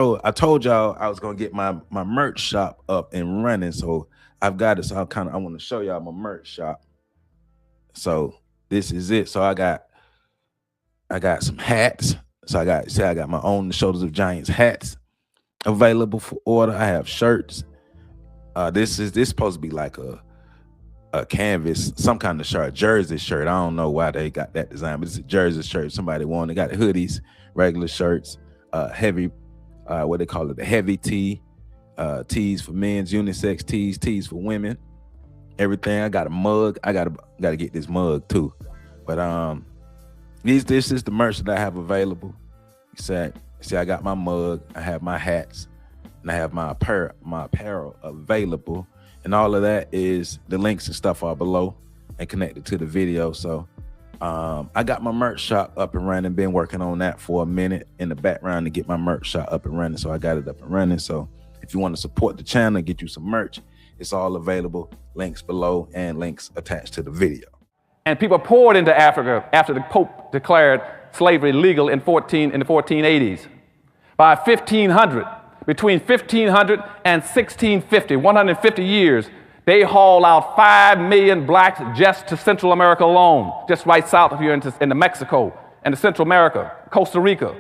So I told y'all I was gonna get my merch shop up and running. So I've got it. So I want to show y'all my merch shop. So this is it. So I got some hats. So I got my own The Shoulders of Giants hats available for order. I have shirts. This supposed to be like a canvas, some kind of shirt, jersey shirt. I don't know why they got that design, but it's a jersey shirt. Somebody wanted. Got hoodies, regular shirts, heavy, what they call it, the heavy tee, tees for men's, unisex tees for women, everything. I got a mug. I gotta get this mug too. But this is the merch that I have available. See, I got my mug, I have my hats, and I have my apparel available. And all of that is, the links and stuff are below and connected to the video. So I got my merch shop up and running, been working on that for a minute in the background to get my merch shop up and running. So I got it up and running. So if you want to support the channel, get you some merch, it's all available, links below and links attached to the video. And people poured into Africa after the Pope declared slavery legal in the 1480s. By 1500, between 1500 and 1650, 150 years, they hauled out 5 million blacks just to Central America alone, just right south of here into Mexico and to Central America, Costa Rica.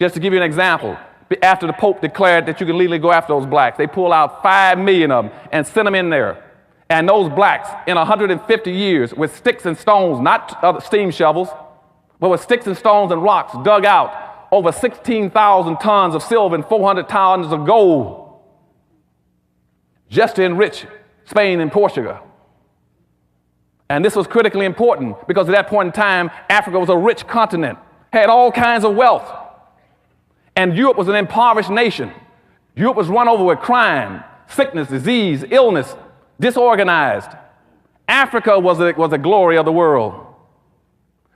Just to give you an example, after the Pope declared that you could legally go after those blacks, they pulled out 5 million of them and sent them in there. And those blacks, in 150 years, with sticks and stones, not steam shovels, but with sticks and stones and rocks, dug out over 16,000 tons of silver and 400 tons of gold, just to enrich Spain and Portugal. And this was critically important because at that point in time, Africa was a rich continent, had all kinds of wealth. And Europe was an impoverished nation. Europe was run over with crime, sickness, disease, illness, disorganized. Africa was the glory of the world.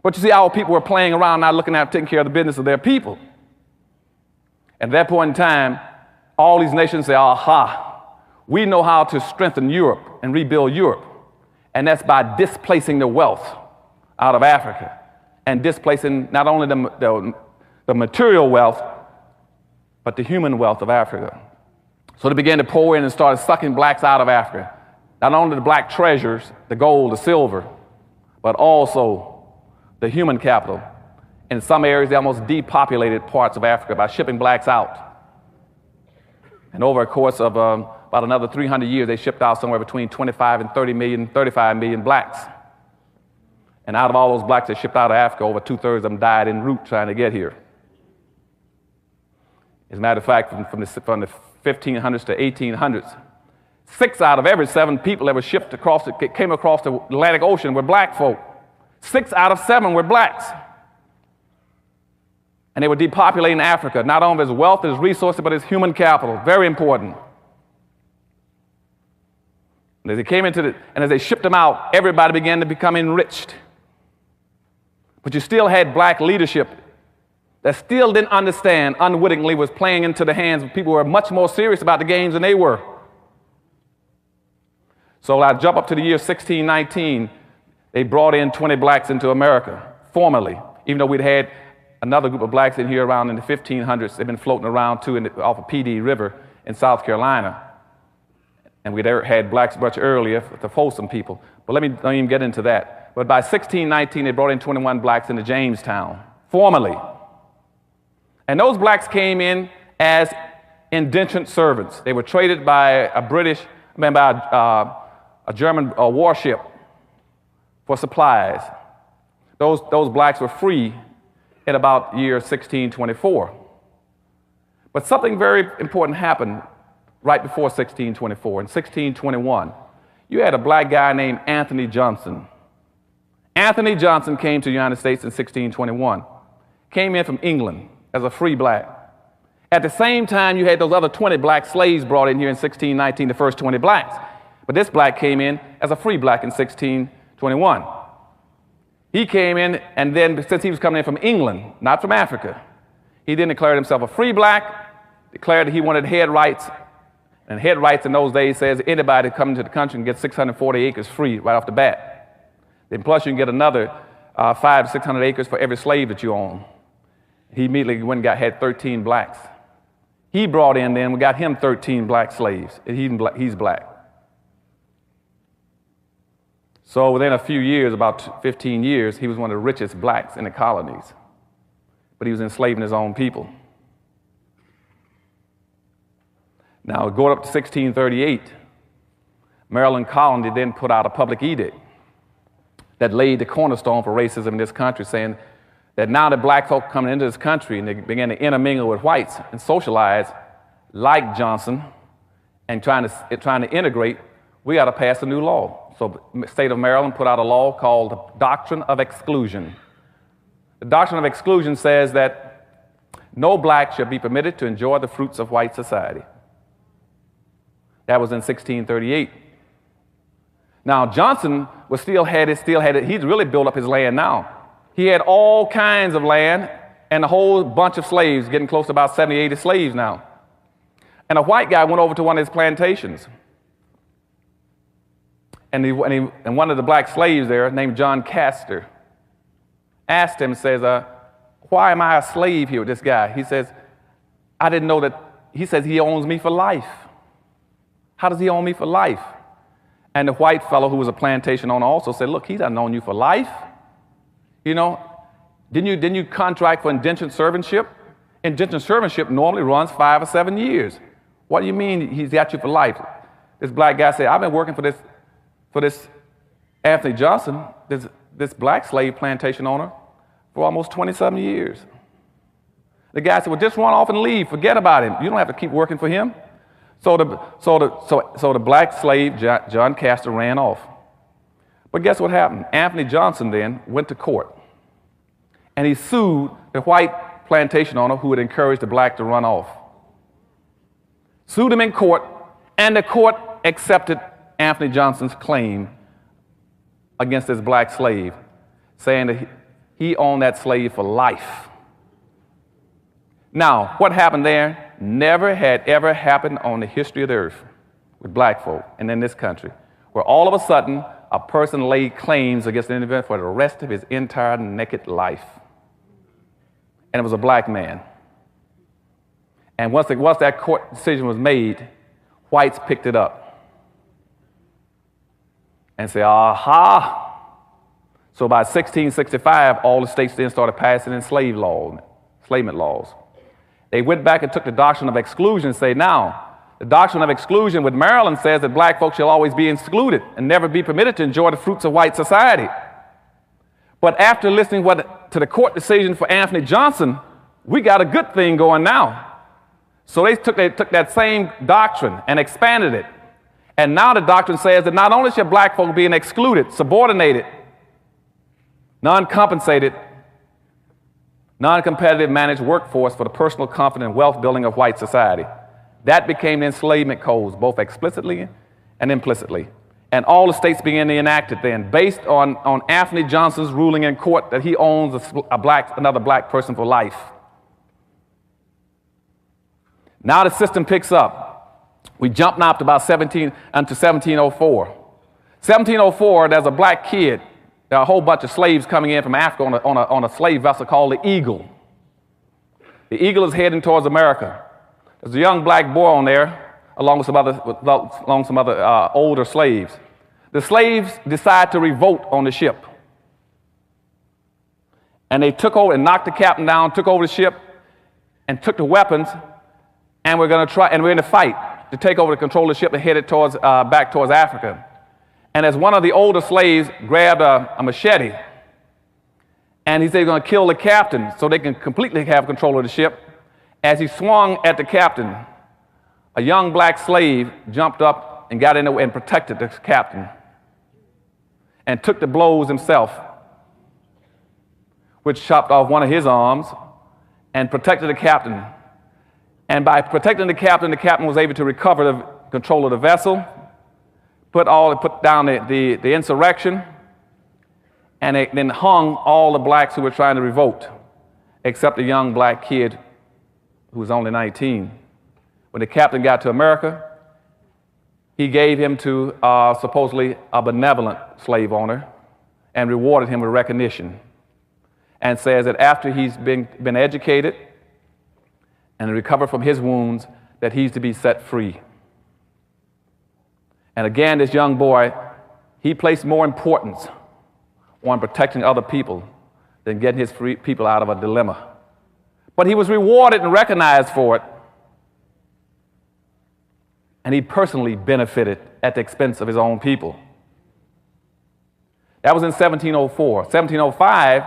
But you see, our people were playing around, not looking at taking care of the business of their people. At that point in time, all these nations say, aha, we know how to strengthen Europe and rebuild Europe. And that's by displacing the wealth out of Africa and displacing not only the material wealth, but the human wealth of Africa. So they began to pour in and started sucking blacks out of Africa. Not only the black treasures, the gold, the silver, but also the human capital. In some areas, they almost depopulated parts of Africa by shipping blacks out. And over a course of about another 300 years, they shipped out somewhere between 25 and 30 million, 35 million blacks. And out of all those blacks that shipped out of Africa, over 2/3 of them died en route trying to get here. As a matter of fact, from the 1500s to 1800s, 6 out of every 7 people that were shipped came across the Atlantic Ocean were black folk. 6 out of 7 were blacks. And they were depopulating Africa, not only as wealth, as resources, but as human capital. Very important. And as they came and as they shipped them out, everybody began to become enriched. But you still had black leadership that still didn't understand, unwittingly was playing into the hands of people who were much more serious about the games than they were. So I jump up to the year 1619. They brought in 20 blacks into America, formally, even though we'd had another group of blacks in here around in the 1500s. They've been floating around too off of PD River in South Carolina. And we'd had blacks much earlier, the Folsom people. But let me don't even get into that. But by 1619, they brought in 21 blacks into Jamestown, formally. And those blacks came in as indentured servants. They were traded by a German warship for supplies. Those blacks were free in about year 1624. But something very important happened right before 1624. In 1621, you had a black guy named Anthony Johnson. Anthony Johnson came to the United States in 1621, came in from England as a free black. At the same time, you had those other 20 black slaves brought in here in 1619, the first 20 blacks. But this black came in as a free black in 1621. He came in, and then since he was coming in from England, not from Africa, he then declared himself a free black, declared that he wanted head rights. And head rights in those days says anybody coming to the country can get 640 acres free right off the bat. Then plus you can get another 500 to 600 acres for every slave that you own. He immediately went and had 13 blacks He brought in then, we got him 13 black slaves. He's black. So within a few years, about 15 years, he was one of the richest blacks in the colonies. But he was enslaving his own people. Now, going up to 1638, Maryland colony then put out a public edict that laid the cornerstone for racism in this country, saying that now that black folk coming into this country and they began to intermingle with whites and socialize like Johnson and trying to integrate, we got to pass a new law. So the state of Maryland put out a law called the Doctrine of Exclusion. The Doctrine of Exclusion says that no black shall be permitted to enjoy the fruits of white society. That was in 1638. Now, Johnson was still had it. He's really built up his land now. He had all kinds of land and a whole bunch of slaves, getting close to about 70, 80 slaves now. And a white guy went over to one of his plantations. And one of the black slaves there, named John Castor, asked him, says, why am I a slave here with this guy? He says, I didn't know that. He says, he owns me for life. How does he own me for life? And the white fellow who was a plantation owner also said, look, he doesn't own you for life. You know, didn't you contract for indentured servantship? Indentured servantship normally runs 5 or 7 years. What do you mean he's got you for life? This black guy said, I've been working for this Anthony Johnson, this black slave plantation owner, for almost 27 years. The guy said, well, just run off and leave. Forget about him. You don't have to keep working for him. So the black slave, John Castor, ran off. But guess what happened? Anthony Johnson then went to court, and he sued the white plantation owner who had encouraged the black to run off. Sued him in court, and the court accepted Anthony Johnson's claim against this black slave, saying that he owned that slave for life. Now, what happened there never had ever happened on the history of the earth with black folk and in this country, where all of a sudden a person laid claims against an individual for the rest of his entire naked life. And it was a black man. And once that court decision was made, whites picked it up and said, aha. So by 1665, all the states then started passing enslavement laws. They went back and took the doctrine of exclusion and say, now, the doctrine of exclusion with Maryland says that black folks shall always be excluded and never be permitted to enjoy the fruits of white society. But after listening to the court decision for Anthony Johnson, we got a good thing going now. So they took that same doctrine and expanded it. And now the doctrine says that not only shall black folk be excluded, subordinated, non-compensated, non-competitive managed workforce for the personal comfort and wealth building of white society. That became the enslavement codes, both explicitly and implicitly. And all the states began to enact it then, based on Anthony Johnson's ruling in court that he owns another black person for life. Now the system picks up. We jump now up to about 1704. 1704, there's a black kid. There are a whole bunch of slaves coming in from Africa on a slave vessel called the Eagle. The Eagle is heading towards America. There's a young black boy on there, along with some other older slaves. The slaves decide to revolt on the ship. And they took over and knocked the captain down, took over the ship, and took the weapons, and we're in a fight to take over the control of the ship and head it back towards Africa. And as one of the older slaves grabbed a machete, and he said he's going to kill the captain so they can completely have control of the ship, as he swung at the captain, a young black slave jumped up and got in the way and protected the captain and took the blows himself, which chopped off one of his arms and protected the captain. And by protecting the captain was able to recover the control of the vessel, put down the insurrection, and they then hung all the blacks who were trying to revolt, except the young black kid who was only 19. When the captain got to America, he gave him to supposedly a benevolent slave owner and rewarded him with recognition, and says that after he's been educated and recover from his wounds, that he's to be set free. And again, this young boy, he placed more importance on protecting other people than getting his free people out of a dilemma. But he was rewarded and recognized for it. And he personally benefited at the expense of his own people. That was in 1704. 1705,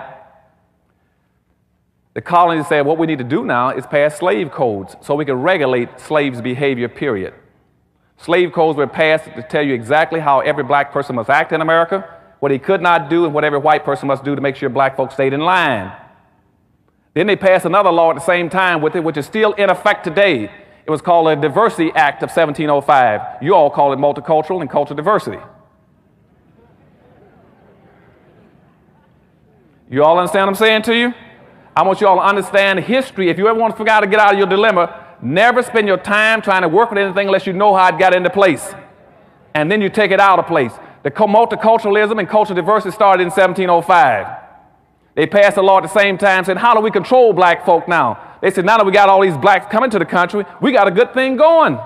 the colonies said, what we need to do now is pass slave codes so we can regulate slaves' behavior, period. Slave codes were passed to tell you exactly how every black person must act in America, what he could not do, and what every white person must do to make sure black folks stayed in line. Then they passed another law at the same time with it, which is still in effect today. It was called the Diversity Act of 1705. You all call it multicultural and cultural diversity. You all understand what I'm saying to you? I want you all to understand history. If you ever want to figure out how to get out of your dilemma, never spend your time trying to work with anything unless you know how it got into place. And then you take it out of place. The multiculturalism and cultural diversity started in 1705. They passed a law at the same time saying, how do we control black folk now? They said, now that we got all these blacks coming to the country, we got a good thing going.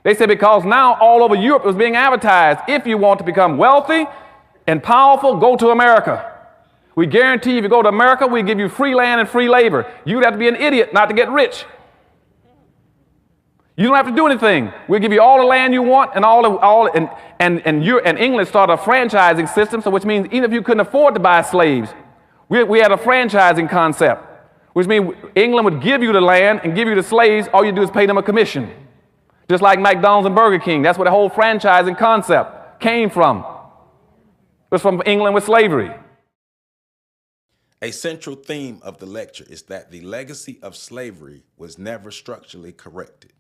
They said, because now all over Europe it was being advertised, if you want to become wealthy and powerful, go to America. We guarantee if you go to America, we give you free land and free labor. You'd have to be an idiot not to get rich. You don't have to do anything. We'll give you all the land you want and England started a franchising system, so which means even if you couldn't afford to buy slaves, we had a franchising concept, which means England would give you the land and give you the slaves. All you do is pay them a commission, just like McDonald's and Burger King. That's where the whole franchising concept came from. It was from England with slavery. A central theme of the lecture is that the legacy of slavery was never structurally corrected.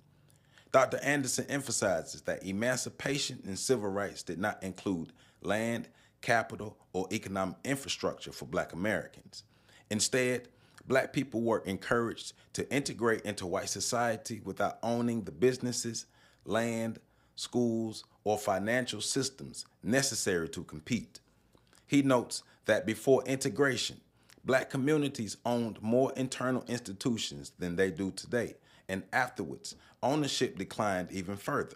Dr. Anderson emphasizes that emancipation and civil rights did not include land, capital, or economic infrastructure for Black Americans. Instead, Black people were encouraged to integrate into white society without owning the businesses, land, schools, or financial systems necessary to compete. He notes that before integration, Black communities owned more internal institutions than they do today, and afterwards, ownership declined even further.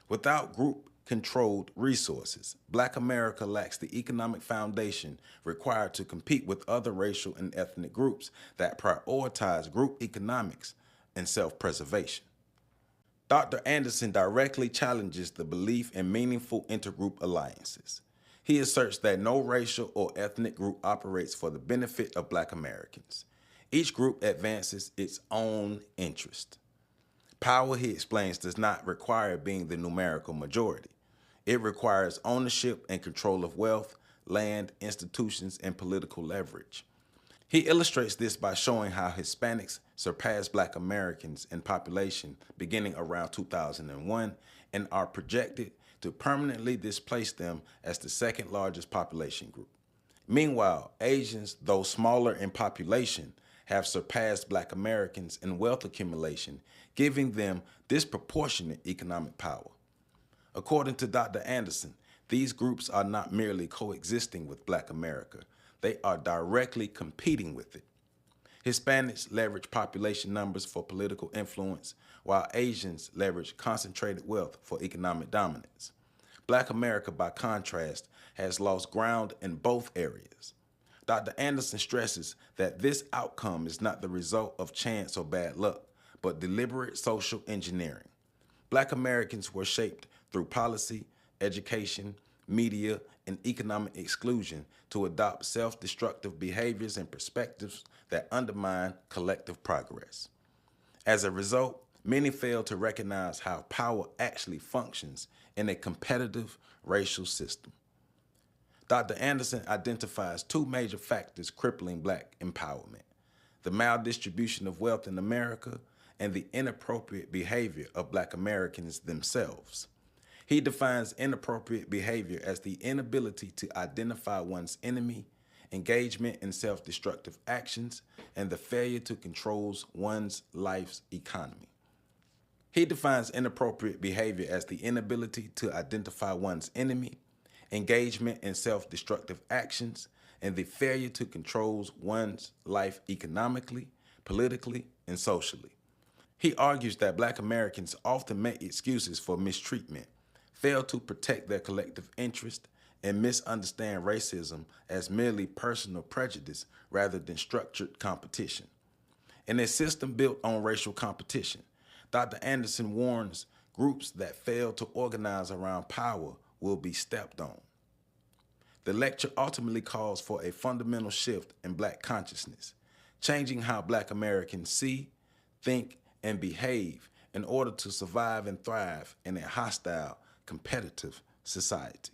Without group-controlled resources, Black America lacks the economic foundation required to compete with other racial and ethnic groups that prioritize group economics and self-preservation. Dr. Anderson directly challenges the belief in meaningful intergroup alliances. He asserts that no racial or ethnic group operates for the benefit of Black Americans. Each group advances its own interest. Power, he explains, does not require being the numerical majority. It requires ownership and control of wealth, land, institutions, and political leverage. He illustrates this by showing how Hispanics surpassed Black Americans in population beginning around 2001 and are projected to permanently displace them as the second largest population group. Meanwhile, Asians, though smaller in population, have surpassed Black Americans in wealth accumulation, giving them disproportionate economic power. According to Dr. Anderson, these groups are not merely coexisting with Black America, they are directly competing with it. Hispanics leverage population numbers for political influence, while Asians leverage concentrated wealth for economic dominance. Black America, by contrast, has lost ground in both areas. Dr. Anderson stresses that this outcome is not the result of chance or bad luck, but deliberate social engineering. Black Americans were shaped through policy, education, media, and economic exclusion to adopt self-destructive behaviors and perspectives that undermine collective progress. As a result, many fail to recognize how power actually functions in a competitive racial system. Dr. Anderson identifies two major factors crippling Black empowerment: the maldistribution of wealth in America and the inappropriate behavior of Black Americans themselves. He defines inappropriate behavior as the inability to identify one's enemy, engagement in self-destructive actions, and the failure to control one's life's economy. He defines inappropriate behavior as the inability to identify one's enemy, engagement in self-destructive actions, and the failure to control one's life economically, politically, and and socially. He argues that Black Americans often make excuses for mistreatment, fail to protect their collective interest, and misunderstand racism as merely personal prejudice rather than structured competition. In a system built on racial competition, Dr. Anderson warns groups that fail to organize around power will be stepped on. The lecture ultimately calls for a fundamental shift in Black consciousness, changing how Black Americans see, think, and behave in order to survive and thrive in a hostile, competitive society.